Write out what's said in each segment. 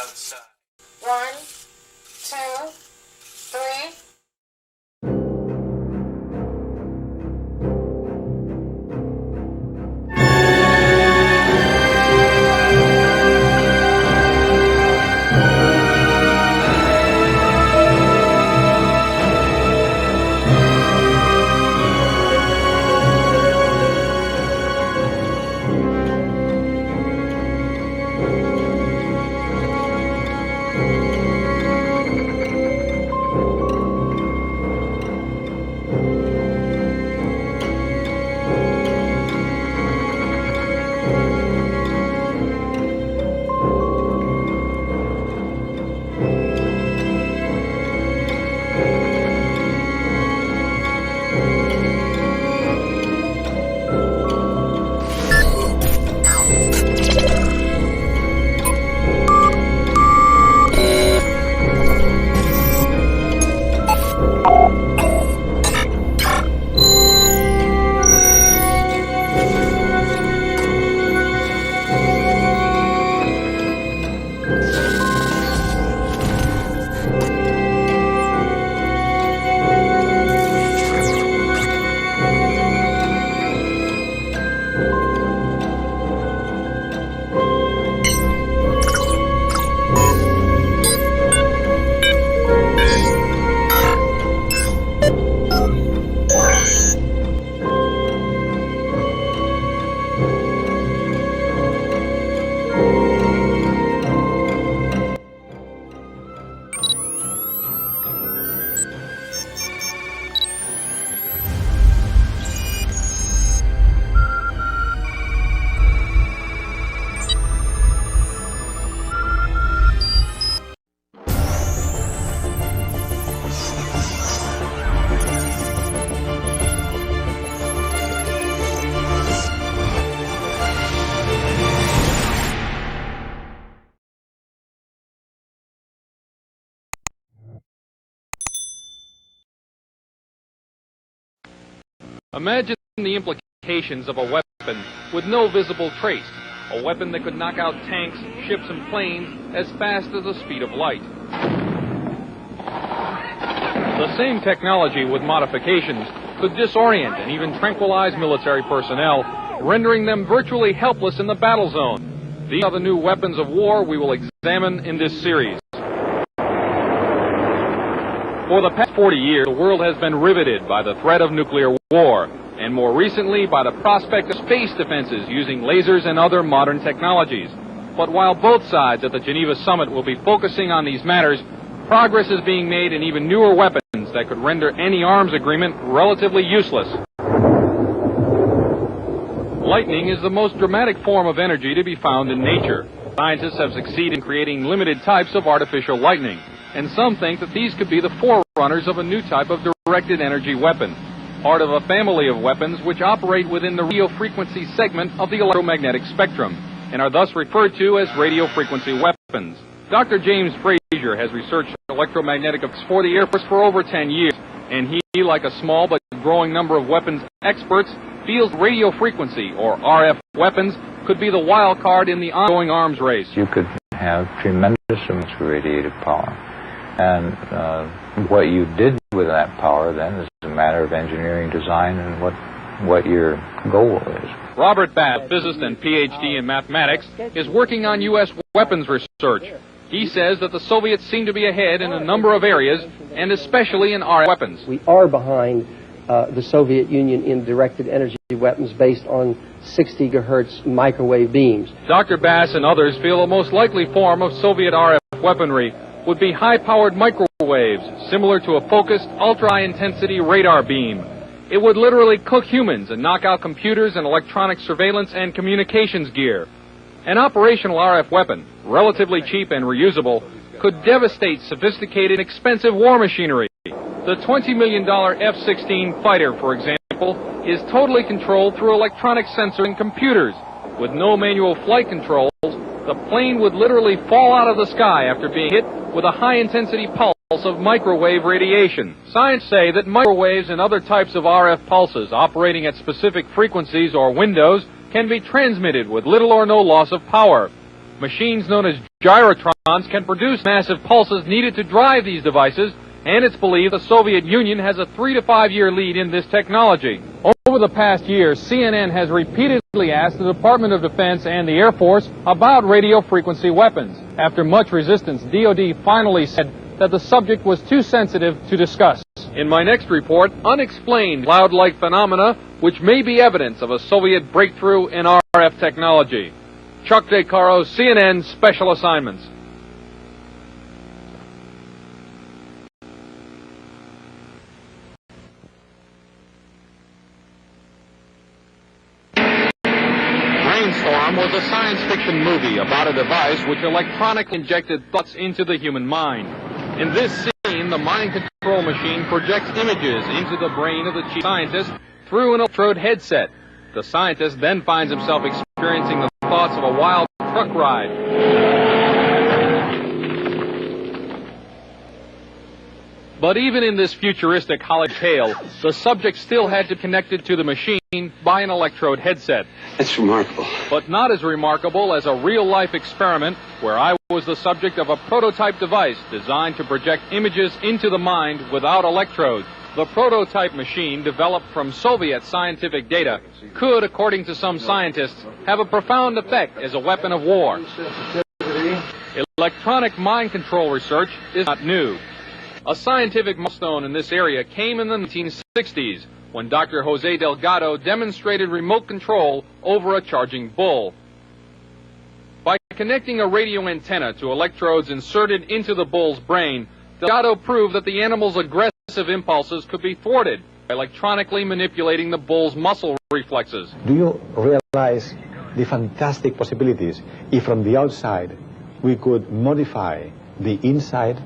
outside. 1, 2, 3. Imagine the implications of a weapon with no visible trace, a weapon that could knock out tanks, ships, and planes as fast as the speed of light. The same technology with modifications could disorient and even tranquilize military personnel, rendering them virtually helpless in the battle zone. These are the new weapons of war we will examine in this series. For the past 40 years, the world has been riveted by the threat of nuclear war, and more recently by the prospect of space defenses using lasers and other modern technologies. But while both sides at the Geneva summit will be focusing on these matters, progress is being made in even newer weapons that could render any arms agreement relatively useless. Lightning is the most dramatic form of energy to be found in nature. Scientists have succeeded in creating limited types of artificial lightning, and some think that these could be the forerunners of a new type of directed energy weapon, part of a family of weapons which operate within the radio frequency segment of the electromagnetic spectrum, and are thus referred to as radio frequency weapons. Dr. James Frazier has researched electromagnetic for the Air Force for over 10 years, and he, like a small but growing number of weapons experts, feels radio frequency, or RF weapons, could be the wild card in the ongoing arms race. You could have tremendous amounts of radiative power. And what you did with that power then is a matter of engineering design and what your goal is. Robert Bass, a physicist and PhD in mathematics, is working on U.S. weapons research. He says that the Soviets seem to be ahead in a number of areas, and especially in RF weapons. We are behind the Soviet Union in directed energy weapons based on 60 gigahertz microwave beams. Dr. Bass and others feel the most likely form of Soviet RF weaponry would be high-powered microwaves, similar to a focused, ultra-high-intensity radar beam. It would literally cook humans and knock out computers and electronic surveillance and communications gear. An operational RF weapon, relatively cheap and reusable, could devastate sophisticated, expensive war machinery. The $20 million F-16 fighter, for example, is totally controlled through electronic sensors and computers. With no manual flight controls, the plane would literally fall out of the sky after being hit with a high-intensity pulse of microwave radiation. Scientists say that microwaves and other types of RF pulses operating at specific frequencies or windows can be transmitted with little or no loss of power. Machines known as gyrotrons can produce massive pulses needed to drive these devices, and it's believed the Soviet Union has a 3 to 5 year lead in this technology. Over the past year, CNN has repeatedly asked the Department of Defense and the Air Force about radio frequency weapons. After much resistance, DoD finally said that the subject was too sensitive to discuss. In my next report, unexplained cloud-like phenomena which may be evidence of a Soviet breakthrough in RF technology. Chuck DeCaro, CNN Special Assignments. Brainstorm was a science fiction movie about a device which electronically injected thoughts into the human mind. In this scene, the mind control machine projects images into the brain of the chief scientist through an electrode headset. The scientist then finds himself experiencing the thoughts of a wild truck ride. But even in this futuristic Hollywood tale, the subject still had to be connected to the machine by an electrode headset. That's remarkable. But not as remarkable as a real-life experiment where I was the subject of a prototype device designed to project images into the mind without electrodes. The prototype machine, developed from Soviet scientific data, could, according to some scientists, have a profound effect as a weapon of war. Electronic mind control research is not new. A scientific milestone in this area came in the 1960s when Dr. Jose Delgado demonstrated remote control over a charging bull. By connecting a radio antenna to electrodes inserted into the bull's brain, Delgado proved that the animal's aggressive impulses could be thwarted by electronically manipulating the bull's muscle reflexes. Do you realize the fantastic possibilities if from the outside we could modify the inside?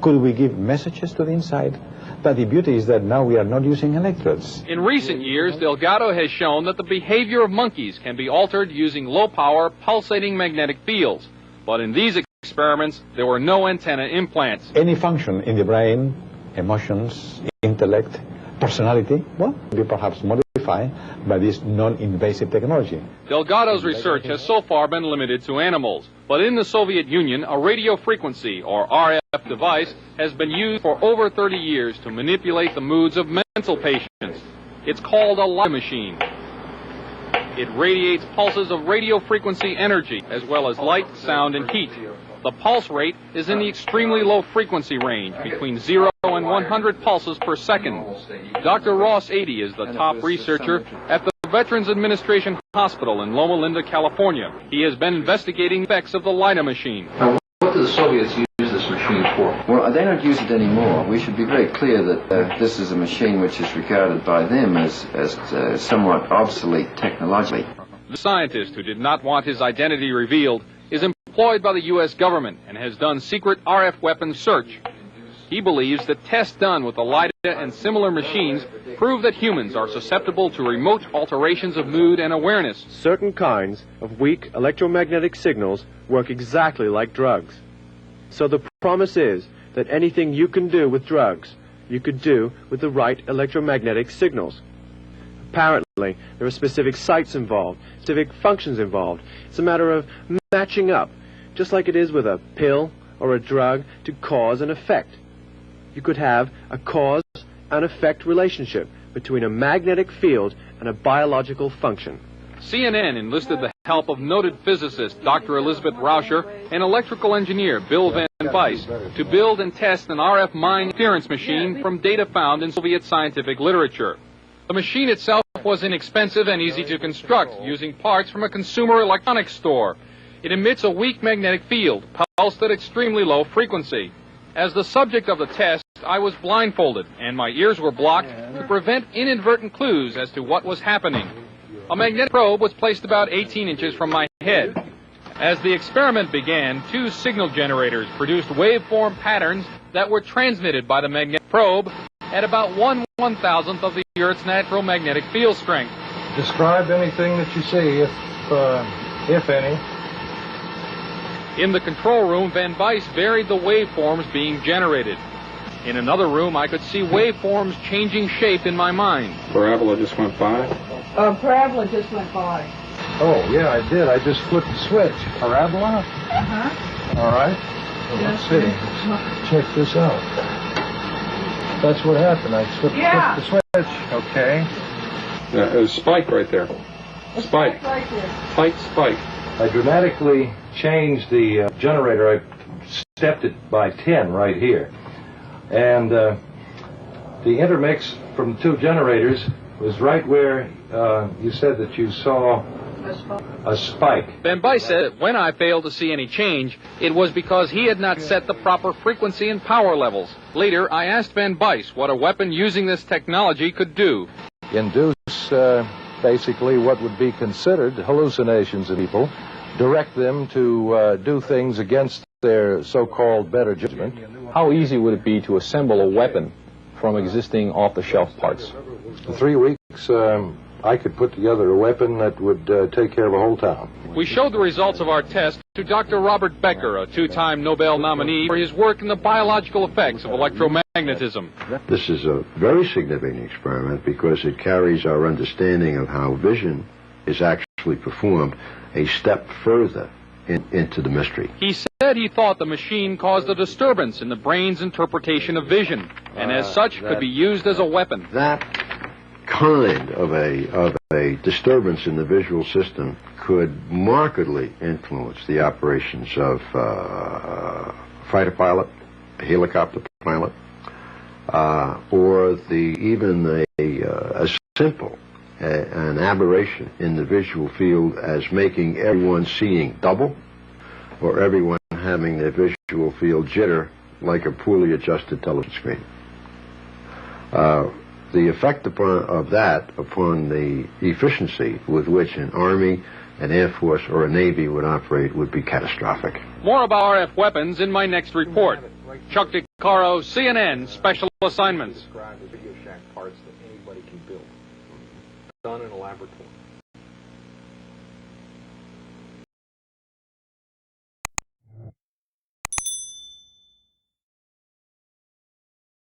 Could we give messages to the inside? But the beauty is that now we are not using electrodes. In recent years, Delgado has shown that the behavior of monkeys can be altered using low-power, pulsating magnetic fields. But in these experiments, there were no antenna implants. Any function in the brain, emotions, intellect, personality, well, could be perhaps modified by this non-invasive technology. Delgado's research has so far been limited to animals. But in the Soviet Union, a radio frequency, or RF device, has been used for over 30 years to manipulate the moods of mental patients. It's called a light machine. It radiates pulses of radio frequency energy, as well as light, sound, and heat. The pulse rate is in the extremely low frequency range, between 0 and 100 pulses per second. Dr. Ross Adey is the top researcher at the Veterans Administration Hospital in Loma Linda, California. He has been investigating the effects of the LIDA machine. What do the Soviets use this machine for? Well, they don't use it anymore. We should be very clear that this is a machine which is regarded by them as somewhat obsolete technologically. The scientist, who did not want his identity revealed, is employed by the U.S. government and has done secret RF weapons search. He believes that tests done with the LIDA and similar machines prove that humans are susceptible to remote alterations of mood and awareness. Certain kinds of weak electromagnetic signals work exactly like drugs. So the promise is that anything you can do with drugs, you could do with the right electromagnetic signals. Apparently, there are specific sites involved, specific functions involved. It's a matter of matching up, just like it is with a pill or a drug, to cause and effect. You could have a cause and effect relationship between a magnetic field and a biological function. CNN enlisted the help of noted physicist Dr. Elizabeth Rauscher and electrical engineer Bill Van Weiss to build and test an RF mind interference machine from data found in Soviet scientific literature. The machine itself was inexpensive and easy to construct, using parts from a consumer electronics store. It emits a weak magnetic field, pulsed at extremely low frequency. As the subject of the test, I was blindfolded, and my ears were blocked to prevent inadvertent clues as to what was happening. A magnetic probe was placed about 18 inches from my head. As the experiment began, two signal generators produced waveform patterns that were transmitted by the magnetic probe at about 1/1000th of the Earth's natural magnetic field strength. Describe anything that you see, if any. In the control room, Van Weiss varied the waveforms being generated. In another room, I could see waveforms changing shape in my mind. Parabola just went by. Parabola just went by. Oh, yeah, I did. I just flipped the switch. Parabola? Uh-huh. All right. Well, let's see. Let's check this out. That's what happened. I flipped the switch. Okay. There's a spike right there. Spike. Right there. Tight spike. I dramatically changed the generator. I stepped it by 10 right here. And the intermix from the two generators was right where you said that you saw a spike. Van Bice said when I failed to see any change, it was because he had not set the proper frequency and power levels. Later, I asked Van Bice what a weapon using this technology could do. Induce basically what would be considered hallucinations of people, direct them to do things against their so-called better judgment. How easy would it be to assemble a weapon from existing off-the-shelf parts? In 3 weeks, I could put together a weapon that would take care of a whole town. We showed the results of our test to Dr. Robert Becker, a two-time Nobel nominee for his work in the biological effects of electromagnetism. This is a very significant experiment because it carries our understanding of how vision is actually performed a step further into the mystery. He said he thought the machine caused a disturbance in the brain's interpretation of vision, and as such could be used as a weapon. That kind of a disturbance in the visual system could markedly influence the operations of a fighter pilot, a helicopter pilot, or even a simple an aberration in the visual field as making everyone seeing double, or everyone having their visual field jitter like a poorly adjusted television screen. The effect of that upon the efficiency with which an Army, an Air Force, or a Navy would operate would be catastrophic. More about RF weapons in my next report. Chuck DeCaro, CNN, Special Assignments. Described as Radio Shack parts that anybody can build. Done in a laboratory.